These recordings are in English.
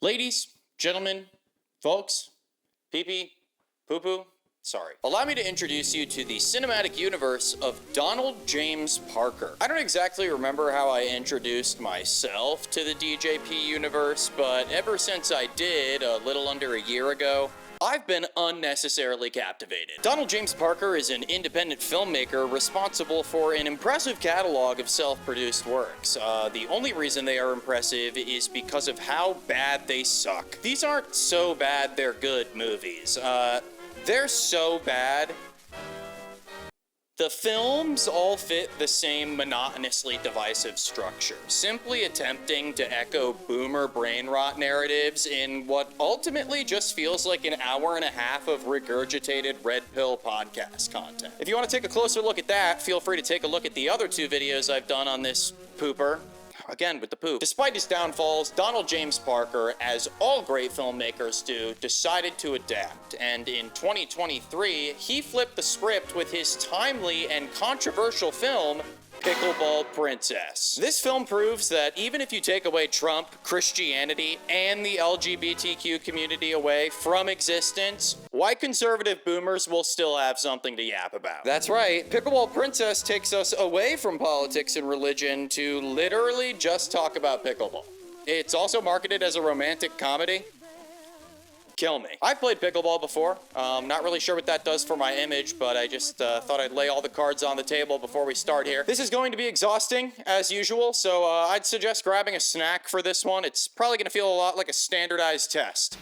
Ladies, gentlemen, folks, pee-pee, poo-poo, sorry. Allow me to introduce you to the cinematic universe of Donald James Parker. I don't exactly remember how I introduced myself to the DJP universe, but ever since I did a little under a year ago, I've been unnecessarily captivated. Donald James Parker is an independent filmmaker responsible for an impressive catalog of self-produced works. The only reason they are impressive is because of how bad they suck. These aren't so bad they're good movies. They're so bad. The films all fit the same monotonously divisive structure, simply attempting to echo boomer brain rot narratives in what ultimately just feels like an hour and a half of regurgitated red pill podcast content. If you want to take a closer look at that, feel free to take a look at the other two videos I've done on this pooper. Again, with the poop. Despite his downfalls, Donald James Parker, as all great filmmakers do, decided to adapt. And in 2023, he flipped the script with his timely and controversial film, Pickleball Princess. This film proves that even if you take away Trump, Christianity, and the LGBTQ community away from existence, white conservative boomers will still have something to yap about. That's right, Pickleball Princess takes us away from politics and religion to literally just talk about pickleball. It's also marketed as a romantic comedy. Kill me. I've played pickleball before. Not really sure what that does for my image, but I just thought I'd lay all the cards on the table before we start here. This is going to be exhausting, as usual, so I'd suggest grabbing a snack for this one. It's probably going to feel a lot like a standardized test.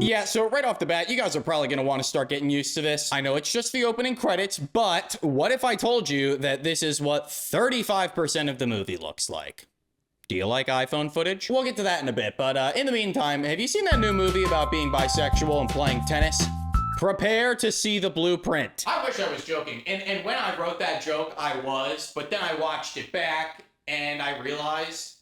Yeah, so right off the bat, you guys are probably going to want to start getting used to this. I know it's just the opening credits, but what if I told you that this is what 35% of the movie looks like? Do you like iPhone footage? We'll get to that in a bit, but in the meantime, have you seen that new movie about being bisexual and playing tennis? Prepare to see the blueprint. I wish I was joking, and when I wrote that joke, I was, but then I watched it back, and I realized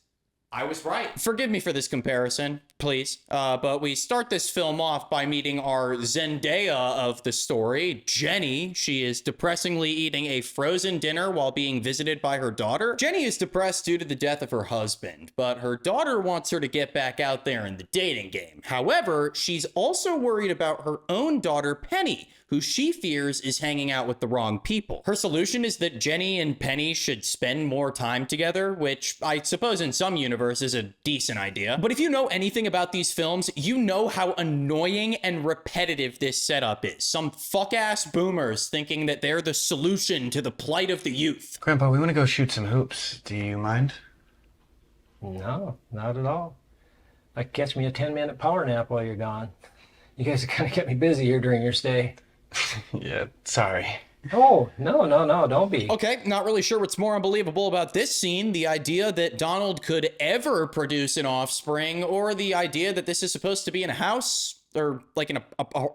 I was right. Forgive me for this comparison, please. But we start this film off by meeting our Zendaya of the story, Jenny. She is depressingly eating a frozen dinner while being visited by her daughter. Jenny is depressed due to the death of her husband, but her daughter wants her to get back out there in the dating game. However, she's also worried about her own daughter, Penny, who she fears is hanging out with the wrong people. Her solution is that Jenny and Penny should spend more time together, which I suppose in some universe is a decent idea. But if you know anything about these films, you know how annoying and repetitive this setup is. Some fuck-ass boomers thinking that they're the solution to the plight of the youth. Grandpa, we want to go shoot some hoops. Do you mind? No, not at all. Like catch me a 10-minute power nap while you're gone. You guys kind of kept me busy here during your stay. Yeah, sorry. Oh, no, don't be. Okay, not really sure what's more unbelievable about this scene, the idea that Donald could ever produce an offspring, or the idea that this is supposed to be in a house, or like an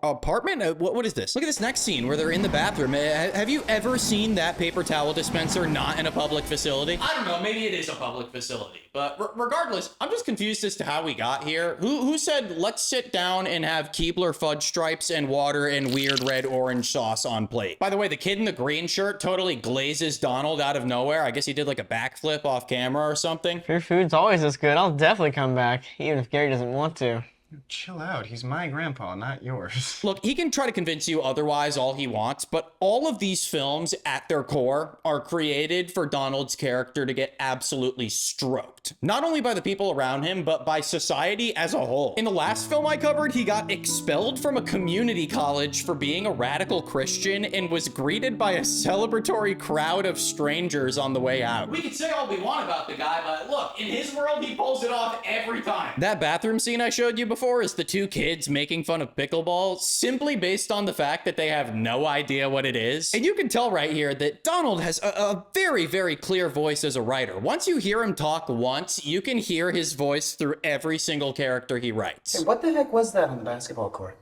apartment? What is this? Look at this next scene where they're in the bathroom. Have you ever seen that paper towel dispenser not in a public facility? I don't know, maybe it is a public facility, but regardless, I'm just confused as to how we got here. Who said, let's sit down and have Keebler fudge stripes and water and weird red orange sauce on plate? By the way, the kid in the green shirt totally glazes Donald out of nowhere. I guess he did like a backflip off camera or something. If your food's always this good, I'll definitely come back, even if Gary doesn't want to. Chill out. He's my grandpa, not yours. Look, he can try to convince you otherwise all he wants, but all of these films at their core are created for Donald's character to get absolutely stroked. Not only by the people around him, but by society as a whole. In the last film I covered, he got expelled from a community college for being a radical Christian and was greeted by a celebratory crowd of strangers on the way out. We can say all we want about the guy, but look, in his world, he pulls it off every time. That bathroom scene I showed you before is the two kids making fun of pickleball simply based on the fact that they have no idea what it is. And you can tell right here that Donald has a very, very clear voice as a writer. Once you hear him talk once, you can hear his voice through every single character he writes. Hey, what the heck was that on the basketball court?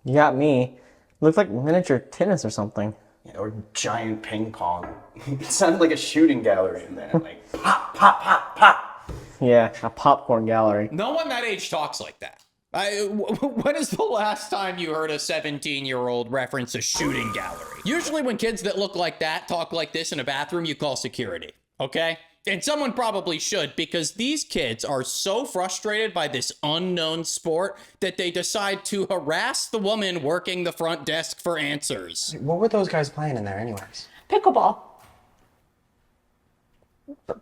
You got me. Looks like miniature tennis or something. Yeah, or giant ping pong. It sounded like a shooting gallery in there. Like pop, pop, pop, pop. Yeah, a popcorn gallery. No one that age talks like that. When is the last time you heard a 17-year-old reference a shooting gallery? Usually when kids that look like that talk like this in a bathroom, you call security, okay? And someone probably should, because these kids are so frustrated by this unknown sport that they decide to harass the woman working the front desk for answers. What were those guys playing in there anyways? Pickleball.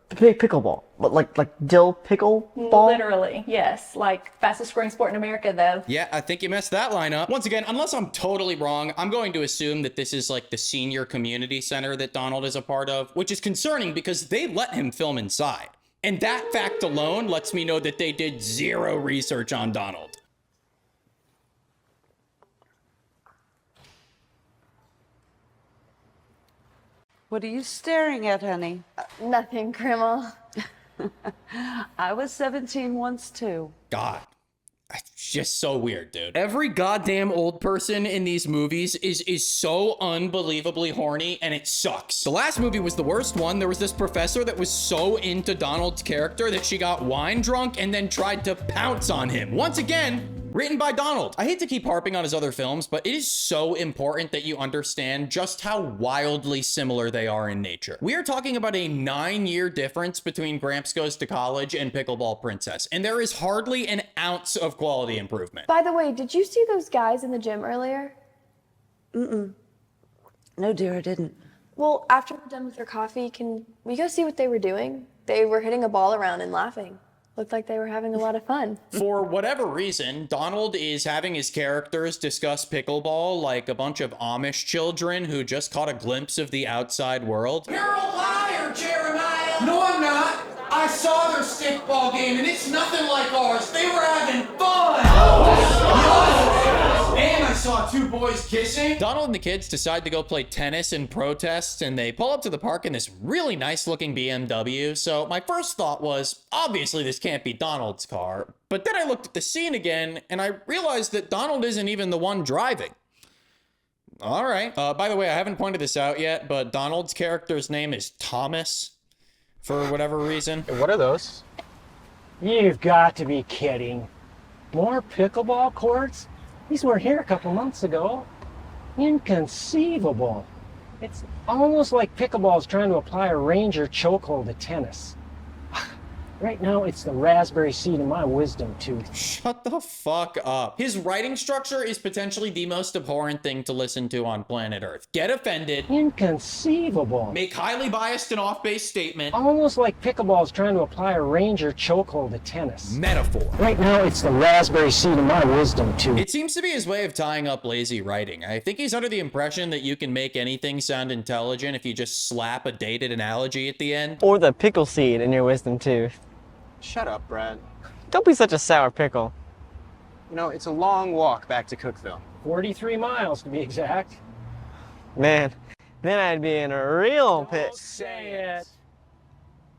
Pickleball. But like dill pickleball? Literally, yes. Like fastest growing sport in America, though. Yeah, I think you messed that line up. Once again, unless I'm totally wrong, I'm going to assume that this is like the senior community center that Donald is a part of, which is concerning because they let him film inside. And that fact alone lets me know that they did zero research on Donald. What are you staring at, honey? Nothing, Grandma. I was 17 once too. God. It's just so weird, dude. Every goddamn old person in these movies is so unbelievably horny, and it sucks. The last movie was the worst one. There was this professor that was so into Donald's character that she got wine drunk and then tried to pounce on him. Once again, written by Donald. I hate to keep harping on his other films, but it is so important that you understand just how wildly similar they are in nature. We are talking about a 9-year difference between Gramps Goes to College and Pickleball Princess, and there is hardly an ounce of quality improvement. By the way, did you see those guys in the gym earlier? No, dear, I didn't. Well, after we're done with your coffee, can we go see what they were doing? They were hitting a ball around and laughing. Looked like they were having a lot of fun. For whatever reason, Donald is having his characters discuss pickleball like a bunch of Amish children who just caught a glimpse of the outside world. You're a liar, Jeremiah! No, I'm not. I saw their stickball game, and it's nothing like ours. They were having fun! And I saw two boys kissing. Donald and the kids decide to go play tennis in protest, and they pull up to the park in this really nice-looking BMW. So my first thought was, obviously this can't be Donald's car. But then I looked at the scene again, and I realized that Donald isn't even the one driving. All right. By the way, I haven't pointed this out yet, but Donald's character's name is Thomas, for whatever reason. What are those? You've got to be kidding. More pickleball courts? These were here a couple months ago. Inconceivable. It's almost like pickleball is trying to apply a Ranger chokehold to tennis. Right now, it's the raspberry seed in my wisdom tooth. Shut the fuck up. His writing structure is potentially the most abhorrent thing to listen to on planet Earth. Get offended. Inconceivable. Make highly biased and off-base statement. Almost like pickleball is trying to apply a Ranger chokehold to tennis. Metaphor. Right now, it's the raspberry seed in my wisdom tooth. It seems to be his way of tying up lazy writing. I think he's under the impression that you can make anything sound intelligent if you just slap a dated analogy at the end. Or the pickle seed in your wisdom tooth. Shut up, Brad. Don't be such a sour pickle. You know, it's a long walk back to Cookville. 43 miles to be exact. Man, then I'd be in a real Say it.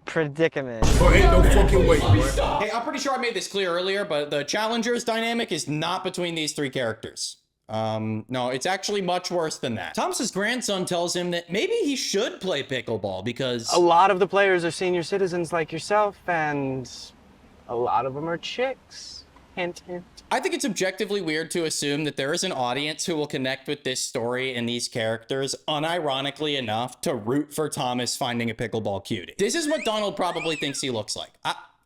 predicament. Oh, ain't no fucking way, bro. Hey, I'm pretty sure I made this clear earlier, but the challengers dynamic is not between these three characters. No, it's actually much worse than that. Thomas's grandson tells him that maybe he should play pickleball because A lot of the players are senior citizens like yourself, and a lot of them are chicks. Hint, hint. I think it's objectively weird to assume that there is an audience who will connect with this story and these characters unironically enough to root for Thomas finding a pickleball cutie. This is what Donald probably thinks he looks like.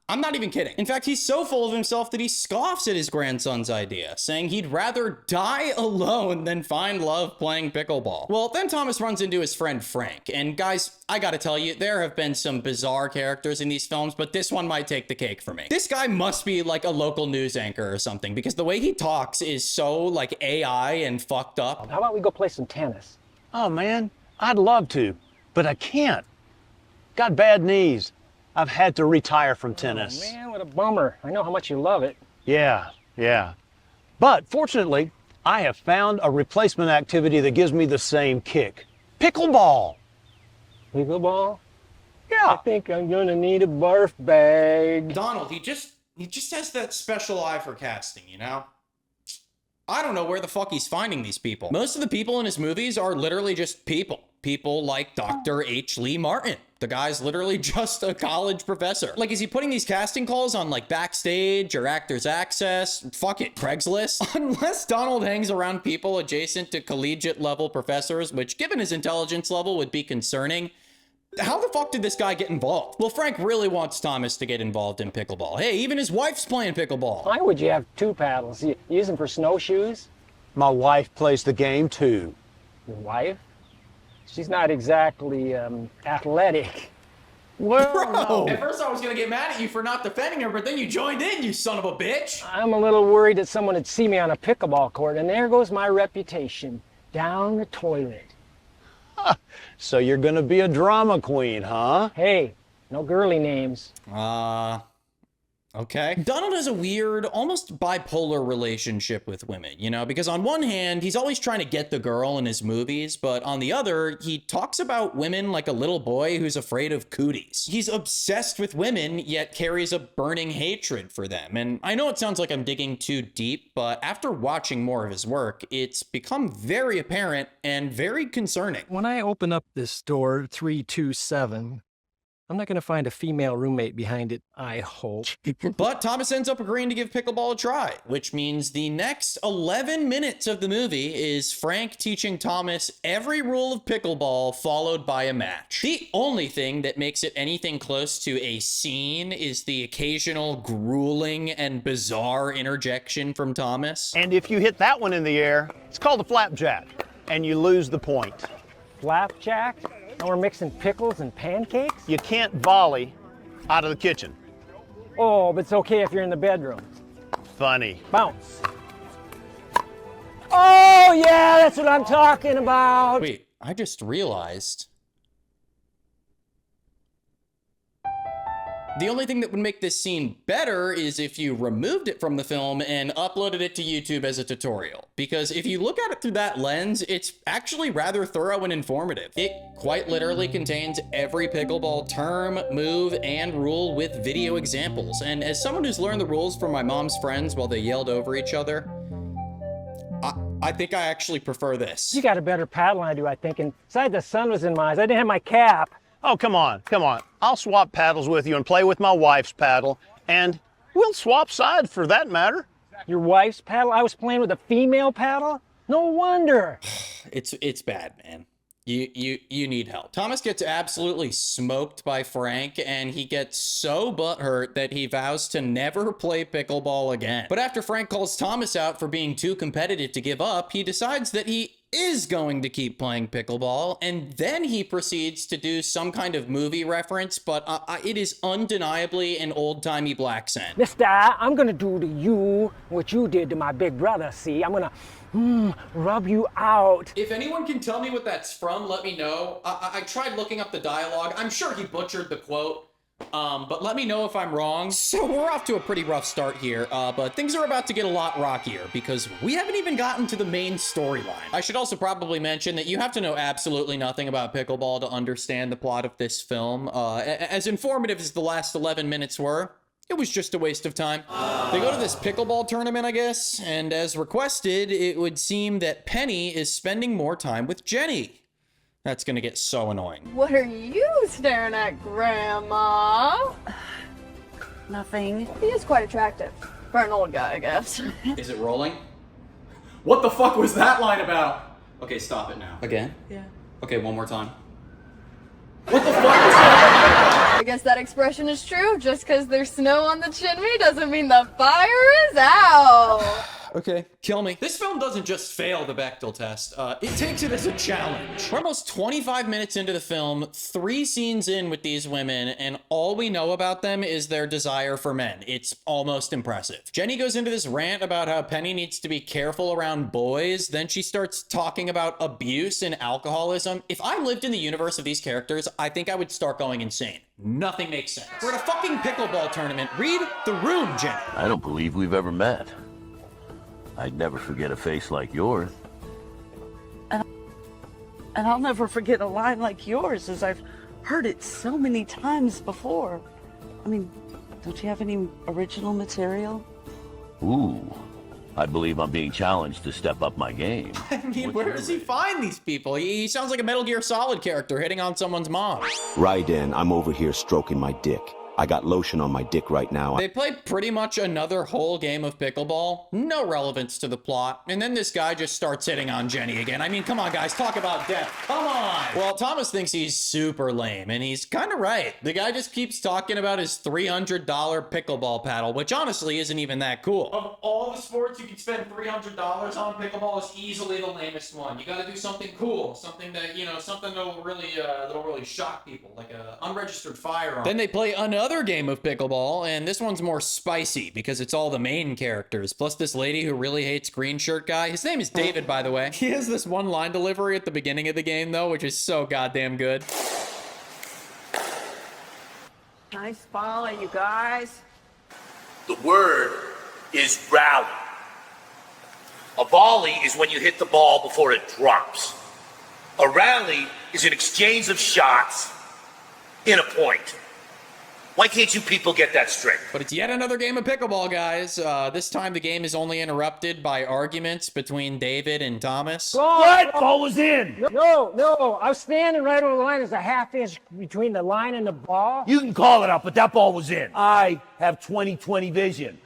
I'm not even kidding. In fact, he's so full of himself that he scoffs at his grandson's idea, saying he'd rather die alone than find love playing pickleball. Well, then Thomas runs into his friend Frank. And guys, I gotta tell you, there have been some bizarre characters in these films, but this one might take the cake for me. This guy must be like a local news anchor or something, because the way he talks is so like AI and fucked up. How about we go play some tennis? Oh, man, I'd love to, but I can't. Got bad knees. I've had to retire from tennis. Oh, man, what a bummer. I know how much you love it. Yeah. But fortunately, I have found a replacement activity that gives me the same kick. Pickleball. Pickleball? Yeah. I think I'm gonna need a barf bag. Donald, he just has that special eye for casting, you know? I don't know where the fuck he's finding these people. Most of the people in his movies are literally just people. People like Dr. H. Lee Martin. The guy's literally just a college professor. Like, is he putting these casting calls on like Backstage or Actors Access? Fuck it, Craigslist? Unless Donald hangs around people adjacent to collegiate level professors, which given his intelligence level would be concerning, how the fuck did this guy get involved? Well, Frank really wants Thomas to get involved in pickleball. Hey, even his wife's playing pickleball. Why would you have two paddles? You use them for snowshoes? My wife plays the game too. Your wife? She's not exactly athletic. Bro! At first I was gonna get mad at you for not defending her, but then you joined in, you son of a bitch! I'm a little worried that someone would see me on a pickleball court, and there goes my reputation. Down the toilet. So you're gonna be a drama queen, huh? Hey, no girly names. Okay. Donald has a weird, almost bipolar relationship with women, you know, because on one hand, he's always trying to get the girl in his movies, but on the other, he talks about women like a little boy who's afraid of cooties. He's obsessed with women, yet carries a burning hatred for them. And I know it sounds like I'm digging too deep, but after watching more of his work, it's become very apparent and very concerning. When I open up this door, 327, I'm not going to find a female roommate behind it, I hope. But Thomas ends up agreeing to give pickleball a try, which means the next 11 minutes of the movie is Frank teaching Thomas every rule of pickleball followed by a match. The only thing that makes it anything close to a scene is the occasional grueling and bizarre interjection from Thomas. And if you hit that one in the air, it's called a flapjack, and you lose the point. Flapjack? And we're mixing pickles and pancakes? You can't volley out of the kitchen. Oh, but it's okay if you're in the bedroom. Funny. Bounce. Oh, yeah, that's what I'm talking about. Wait, I just realized the only thing that would make this scene better is if you removed it from the film and uploaded it to YouTube as a tutorial. Because if you look at it through that lens, it's actually rather thorough and informative. It quite literally contains every pickleball term, move, and rule with video examples. And as someone who's learned the rules from my mom's friends while they yelled over each other, I think I actually prefer this. You got a better paddle than I do, I think. Inside the sun was in my eyes. I didn't have my cap. Oh, come on, come on. I'll swap paddles with you and play with my wife's paddle, and we'll swap sides for that matter. Your wife's paddle? I was playing with a female paddle? No wonder. It's bad, man. You need help. Thomas gets absolutely smoked by Frank, and he gets so butthurt that he vows to never play pickleball again. But after Frank calls Thomas out for being too competitive to give up, he decides that he is going to keep playing pickleball, and then he proceeds to do some kind of movie reference, but it is undeniably an old-timey black scent. Mister, I'm gonna do to you what you did to my big brother, see? I'm gonna rub you out. If anyone can tell me what that's from, let me know. I tried looking up the dialogue. I'm sure he butchered the quote. But let me know if I'm wrong. So we're off to a pretty rough start here, but things are about to get a lot rockier because we haven't even gotten to the main storyline. I should also probably mention that you have to know absolutely nothing about pickleball to understand the plot of this film. As informative as the last 11 minutes were, it was just a waste of time. They go to this pickleball tournament, I guess, and as requested, it would seem that Penny is spending more time with Jenny. That's gonna get so annoying. What are you staring at, Grandma? Nothing. He is quite attractive. For an old guy, I guess. Is it rolling? What the fuck was that line about? Okay, stop it now. Again? Yeah. Okay, one more time. What the fuck was that? I guess that expression is true. Just because there's snow on the chimney doesn't mean the fire is out. Okay, kill me. This film doesn't just fail the Bechdel test, it takes it as a challenge. We're almost 25 minutes into the film, 3 scenes in with these women, and all we know about them is their desire for men. It's almost impressive. Jenny goes into this rant about how Penny needs to be careful around boys, then she starts talking about abuse and alcoholism. If I lived in the universe of these characters, I think I would start going insane. Nothing makes sense. We're at a fucking pickleball tournament. Read the room, Jenny. I don't believe we've ever met. I'd never forget a face like yours. And I'll never forget a line like yours, as I've heard it so many times before. I mean, don't you have any original material? Ooh, I believe I'm being challenged to step up my game. I mean, where does he find these people? He sounds like a Metal Gear Solid character hitting on someone's mom. Raiden, I'm over here stroking my dick. I got lotion on my dick right now. They play pretty much another whole game of pickleball. No relevance to the plot. And then this guy just starts hitting on Jenny again. I mean, come on, guys. Talk about death. Come on. Well, Thomas thinks he's super lame, and he's kind of right. The guy just keeps talking about his $300 pickleball paddle, which honestly isn't even that cool. Of all the sports you can spend $300 on, pickleball is easily the lamest one. You got to do something cool, something that, you know, something that'll really shock people, like a unregistered firearm. Then they play another game of pickleball, and this one's more spicy because it's all the main characters, plus this lady who really hates green shirt guy. His name is David, by the way. He has this one line delivery at the beginning of the game, though, which is so goddamn good. Nice volley, you guys. The word is rally. A volley is when you hit the ball before it drops. A rally is an exchange of shots in a point. Why can't you people get that straight? But it's yet another game of pickleball, guys. This time the game is only interrupted by arguments between David and Thomas. What? Ball was in. No. I was standing right over the line. There's a half inch between the line and the ball. You can call it up, but that ball was in. I have 20/20 vision.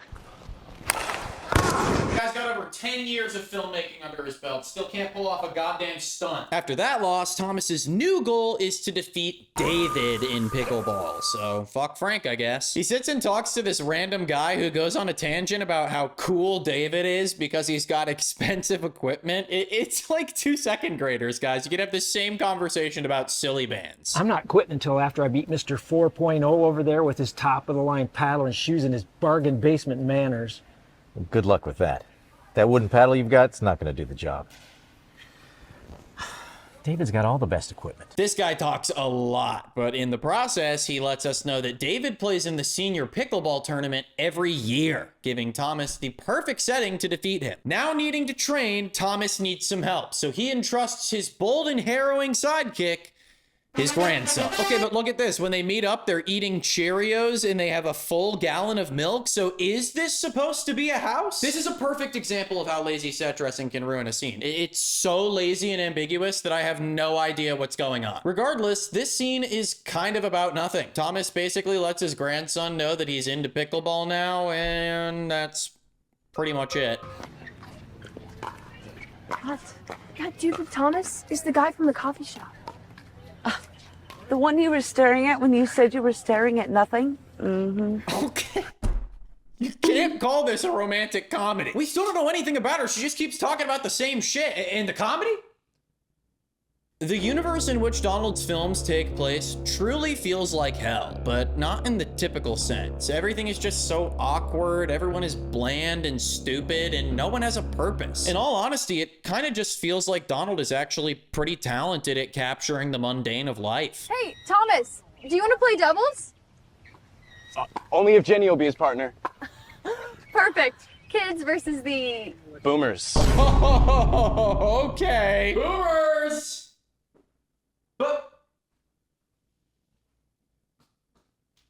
The guy's got over 10 years of filmmaking under his belt. Still can't pull off a goddamn stunt. After that loss, Thomas's new goal is to defeat David in pickleball. So fuck Frank, I guess. He sits and talks to this random guy who goes on a tangent about how cool David is because he's got expensive equipment. It's like 2 second graders, guys. You could have the same conversation about silly bands. I'm not quitting until after I beat Mr. 4.0 over there with his top of the line paddle and shoes and his bargain basement manners. Well, good luck with that. That wooden paddle you've got, it's not going to do the job. David's got all the best equipment. This guy talks a lot, but in the process, he lets us know that David plays in the senior pickleball tournament every year, giving Thomas the perfect setting to defeat him. Now needing to train, Thomas needs some help, so he entrusts his bold and harrowing sidekick, his grandson. Okay, but look at this. When they meet up, they're eating Cheerios and they have a full gallon of milk. So is this supposed to be a house? This is a perfect example of how lazy set dressing can ruin a scene. It's so lazy and ambiguous that I have no idea what's going on. Regardless, this scene is kind of about nothing. Thomas basically lets his grandson know that he's into pickleball now, and that's pretty much it. What? God, do you think Thomas is the guy from the coffee shop? The one you were staring at when you said you were staring at nothing? Mm-hmm. Okay. You can't call this a romantic comedy. We still don't know anything about her. She just keeps talking about the same shit. And the comedy? The universe in which Donald's films take place truly feels like hell, but not in the typical sense. Everything is just so awkward, everyone is bland and stupid, and no one has a purpose. In all honesty, it kind of just feels like Donald is actually pretty talented at capturing the mundane of life. Hey, Thomas, do you want to play doubles? Only if Jenny will be his partner. Perfect. Kids versus the... Boomers. Oh, okay. Boomers!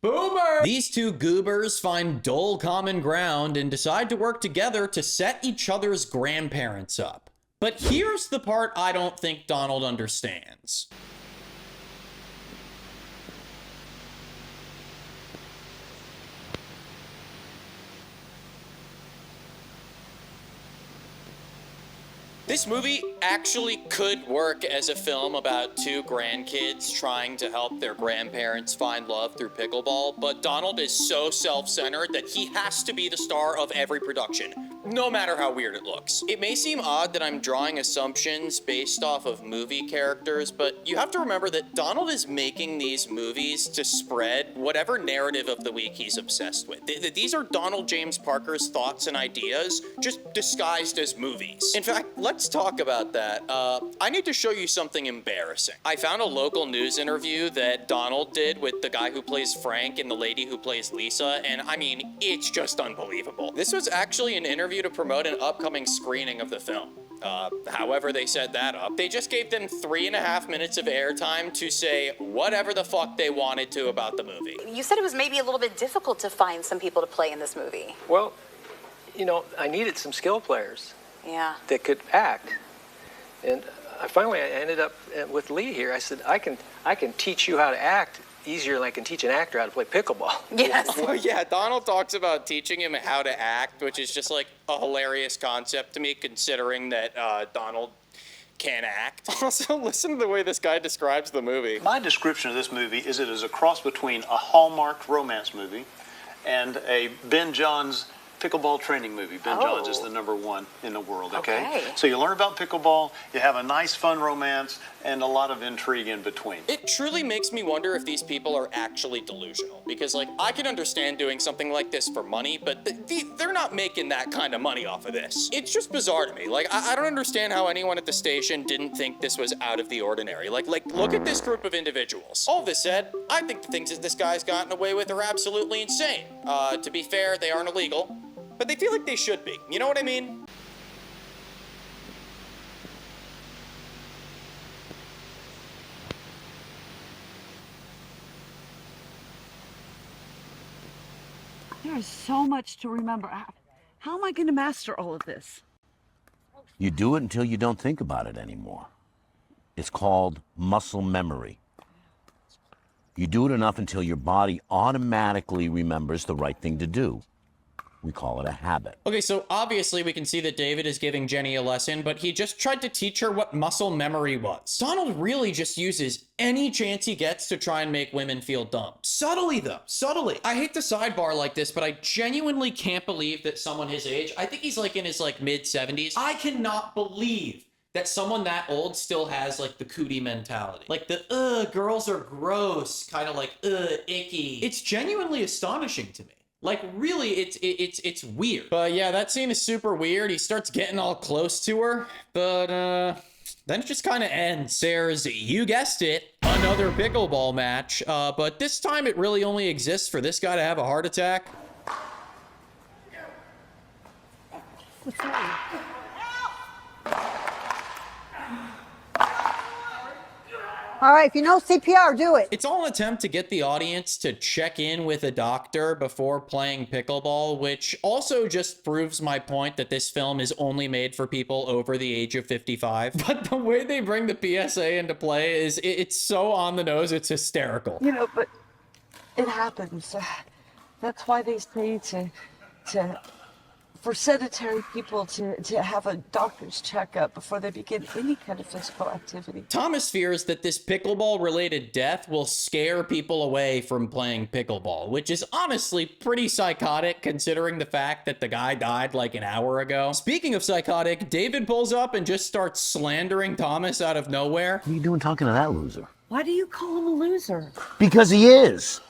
Boomer! These two goobers find dull common ground and decide to work together to set each other's grandparents up. But here's the part I don't think Donald understands. This movie actually could work as a film about two grandkids trying to help their grandparents find love through pickleball, but Donald is so self-centered that he has to be the star of every production, no matter how weird it looks. It may seem odd that I'm drawing assumptions based off of movie characters, but you have to remember that Donald is making these movies to spread whatever narrative of the week he's obsessed with. These are Donald James Parker's thoughts and ideas, just disguised as movies. In fact, let's talk about that. I need to show you something embarrassing. I found a local news interview that Donald did with the guy who plays Frank and the lady who plays Lisa, and I mean, it's just unbelievable. This was actually an interview to promote an upcoming screening of the film. However they set that up. They just gave them 3.5 minutes of airtime to say whatever the fuck they wanted to about the movie. You said it was maybe a little bit difficult to find some people to play in this movie. Well, you know, I needed some skill players Yeah. that could act. And I ended up with Lee here. I said, I can teach you how to act easier than I can teach an actor how to play pickleball. Yes. Oh, yeah, Donald talks about teaching him how to act, which is just like a hilarious concept to me, considering that Donald can act. Also, listen to the way this guy describes the movie. My description of this movie is it is a cross between a Hallmark romance movie and a Ben Johns pickleball training movie. Ben Johns is the #1 in the world, okay? So you learn about pickleball, you have a nice, fun romance, and a lot of intrigue in between. It truly makes me wonder if these people are actually delusional. Because, like, I can understand doing something like this for money, but they're not making that kind of money off of this. It's just bizarre to me. Like, I don't understand how anyone at the station didn't think this was out of the ordinary. Like, look at this group of individuals. All this said, I think the things that this guy's gotten away with are absolutely insane. To be fair, they aren't illegal, but they feel like they should be. You know what I mean? There is so much to remember. How am I going to master all of this? You do it until you don't think about it anymore. It's called muscle memory. You do it enough until your body automatically remembers the right thing to do. We call it a habit. Okay, so obviously we can see that David is giving Jenny a lesson, but he just tried to teach her what muscle memory was. Donald really just uses any chance he gets to try and make women feel dumb. Subtly, though. Subtly. I hate to sidebar like this, but I genuinely can't believe that someone his age, I think he's like in his like mid-70s, I cannot believe that someone that old still has like the cootie mentality. Like the, girls are gross, kind of like, icky. It's genuinely astonishing to me. Like, really, it's weird. But yeah, that scene is super weird. He starts getting all close to her, but then it just kind of ends. There's, you guessed it, another pickleball match, but this time it really only exists for this guy to have a heart attack. What's that? All right, if you know CPR, do it. It's all an attempt to get the audience to check in with a doctor before playing pickleball, which also just proves my point that this film is only made for people over the age of 55. But the way they bring the PSA into play is, it's so on the nose, it's hysterical. You know, but it happens. That's why they say for sedentary people to have a doctor's checkup before they begin any kind of physical activity. Thomas fears that this pickleball-related death will scare people away from playing pickleball, which is honestly pretty psychotic considering the fact that the guy died like an hour ago. Speaking of psychotic, David pulls up and just starts slandering Thomas out of nowhere. What are you doing talking to that loser? Why do you call him a loser? Because he is.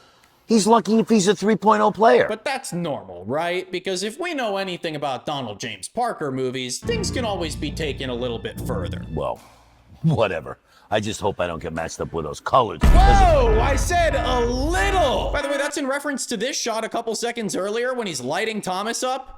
He's lucky if he's a 3.0 player. But that's normal, right? Because if we know anything about Donald James Parker movies, things can always be taken a little bit further. Well, whatever. I just hope I don't get matched up with those colors. Whoa! I said a little! By the way, that's in reference to this shot a couple seconds earlier when he's lighting Thomas up.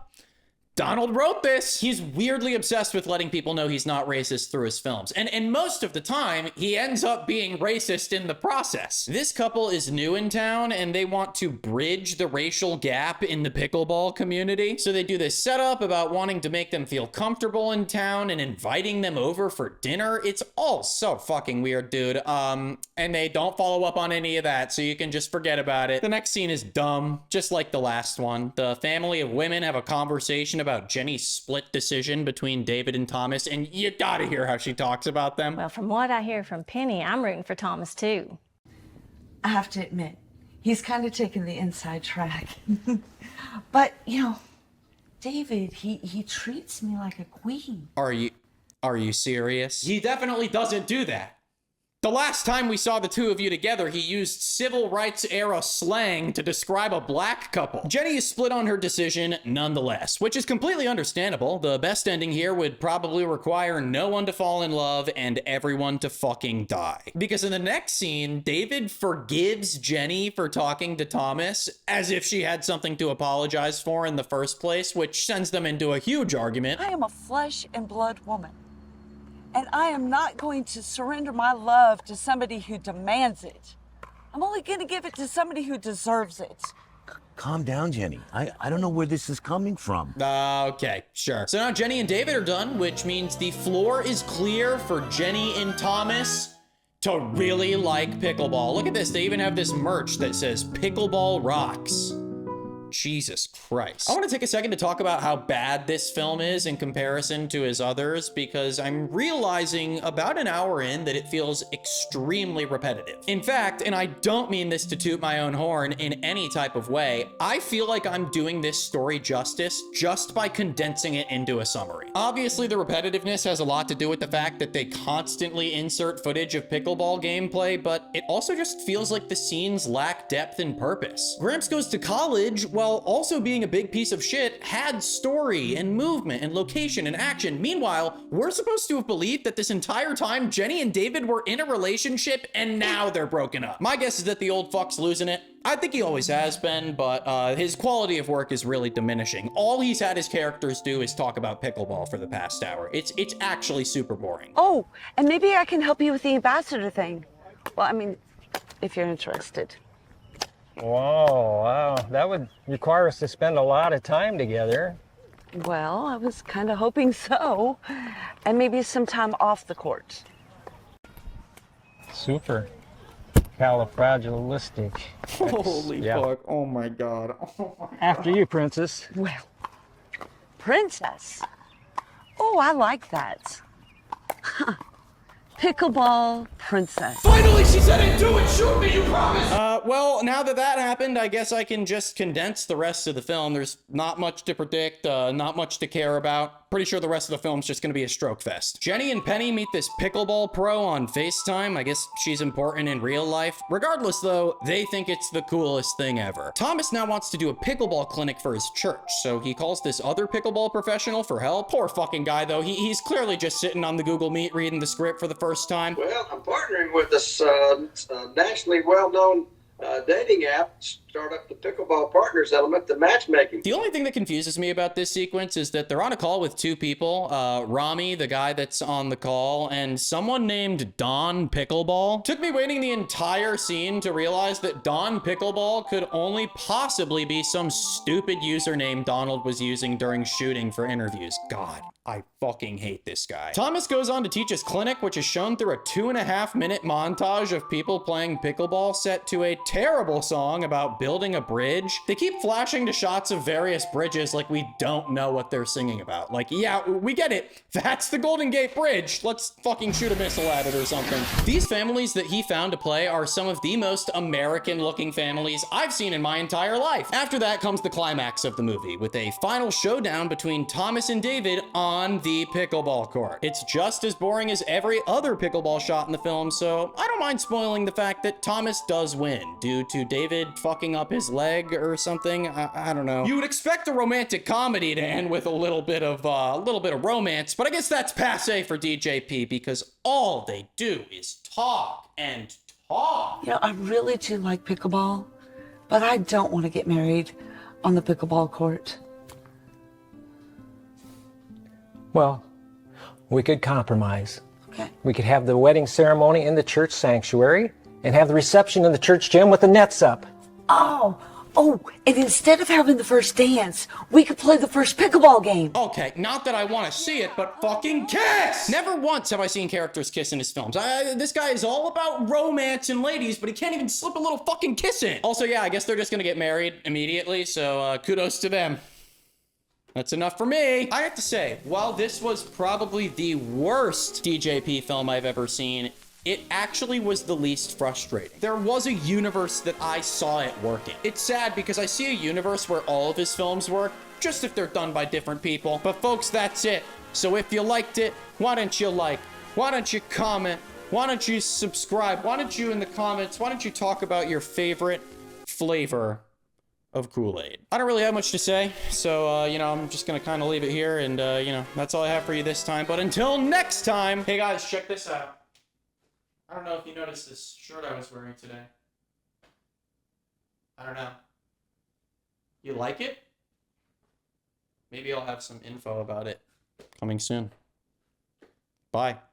Donald wrote this. He's weirdly obsessed with letting people know he's not racist through his films. And most of the time, he ends up being racist in the process. This couple is new in town and they want to bridge the racial gap in the pickleball community. So they do this setup about wanting to make them feel comfortable in town and inviting them over for dinner. It's all so fucking weird, dude. And they don't follow up on any of that, so you can just forget about it. The next scene is dumb, just like the last one. The family of women have a conversation about Jenny's split decision between David and Thomas, and you gotta hear how she talks about them. Well, from what I hear from Penny, I'm rooting for Thomas too. I have to admit, he's kind of taken the inside track. But, you know, David, he treats me like a queen. Are you serious? He definitely doesn't do that. The last time we saw the two of you together, he used civil rights era slang to describe a black couple. Jenny is split on her decision nonetheless, which is completely understandable. The best ending here would probably require no one to fall in love and everyone to fucking die. Because in the next scene, David forgives Jenny for talking to Thomas as if she had something to apologize for in the first place, which sends them into a huge argument. I am a flesh and blood woman. And I am not going to surrender my love to somebody who demands it. I'm only going to give it to somebody who deserves it. Calm down, Jenny. I don't know where this is coming from. Okay, sure. So now Jenny and David are done, which means the floor is clear for Jenny and Thomas to really like pickleball. Look at this. They even have this merch that says Pickleball Rocks. Jesus Christ. I want to take a second to talk about how bad this film is in comparison to his others, because I'm realizing about an hour in that it feels extremely repetitive. In fact, and I don't mean this to toot my own horn in any type of way, I feel like I'm doing this story justice just by condensing it into a summary. Obviously, the repetitiveness has a lot to do with the fact that they constantly insert footage of pickleball gameplay, but it also just feels like the scenes lack depth and purpose. Gramps Goes to College, while also being a big piece of shit, had story and movement and location and action. Meanwhile, we're supposed to have believed that this entire time Jenny and David were in a relationship and now they're broken up. My guess is that the old fuck's losing it. I think he always has been, but his quality of work is really diminishing. All he's had his characters do is talk about pickleball for the past hour. It's actually super boring. Oh, and maybe I can help you with the ambassador thing. Well, I mean, if you're interested. Whoa, wow. That would require us to spend a lot of time together. Well, I was kind of hoping so. And maybe some time off the court. Super. Califragilistic. Holy fuck. Oh my god. Oh my After you, princess. Well, princess? Oh, I like that. Huh. Pickleball princess. Finally, she said it. Do it. Shoot me, you promised. Well, now that happened, I guess I can just condense the rest of the film. There's not much to predict, not much to care about. Pretty sure the rest of the film's just gonna be a stroke fest. Jenny and Penny meet this pickleball pro on FaceTime. I guess she's important in real life. Regardless, though, they think it's the coolest thing ever. Thomas now wants to do a pickleball clinic for his church, so he calls this other pickleball professional for help. Poor fucking guy, though. He's clearly just sitting on the Google Meet reading the script for the first time. Well, I'm partnering with this nationally well-known dating app, start up the Pickleball Partners element, the matchmaking. The only thing that confuses me about this sequence is that they're on a call with two people, Rami, the guy that's on the call, and someone named Don Pickleball. Took me waiting the entire scene to realize that Don Pickleball could only possibly be some stupid username Donald was using during shooting for interviews. God, I fucking hate this guy. Thomas goes on to teach his clinic, which is shown through a 2.5-minute montage of people playing pickleball set to a terrible song about building a bridge. They keep flashing to shots of various bridges like we don't know what they're singing about. Like, yeah, we get it. That's the Golden Gate Bridge. Let's fucking shoot a missile at it or something. These families that he found to play are some of the most American-looking families I've seen in my entire life. After that comes the climax of the movie, with a final showdown between Thomas and David on the pickleball court. It's just as boring as every other pickleball shot in the film, so I don't mind spoiling the fact that Thomas does win due to David fucking up his leg or something. I don't know. You would expect a romantic comedy to end with a little bit of romance, but I guess that's passé for DJP because all they do is talk and talk. You know, I really do like pickleball, but I don't want to get married on the pickleball court. Well, we could compromise. Okay. We could have the wedding ceremony in the church sanctuary and have the reception in the church gym with the nets up. Oh, and instead of having the first dance, we could play the first pickleball game. Okay, not that I want to see it, but fucking kiss! Never once have I seen characters kiss in his films. This guy is all about romance and ladies, but he can't even slip a little fucking kiss in. Also, yeah, I guess they're just gonna get married immediately, so kudos to them. That's enough for me. I have to say, while this was probably the worst DJP film I've ever seen, it actually was the least frustrating. There was a universe that I saw it working. It's sad because I see a universe where all of his films work, just if they're done by different people. But folks, that's it. So if you liked it, why don't you like? Why don't you comment? Why don't you subscribe? Why don't you in the comments, why don't you talk about your favorite flavor of Kool-Aid? I don't really have much to say, so, I'm just gonna kind of leave it here, and, that's all I have for you this time. But until next time, hey guys, check this out. I don't know if you noticed this shirt I was wearing today. I don't know. You like it? Maybe I'll have some info about it coming soon. Bye.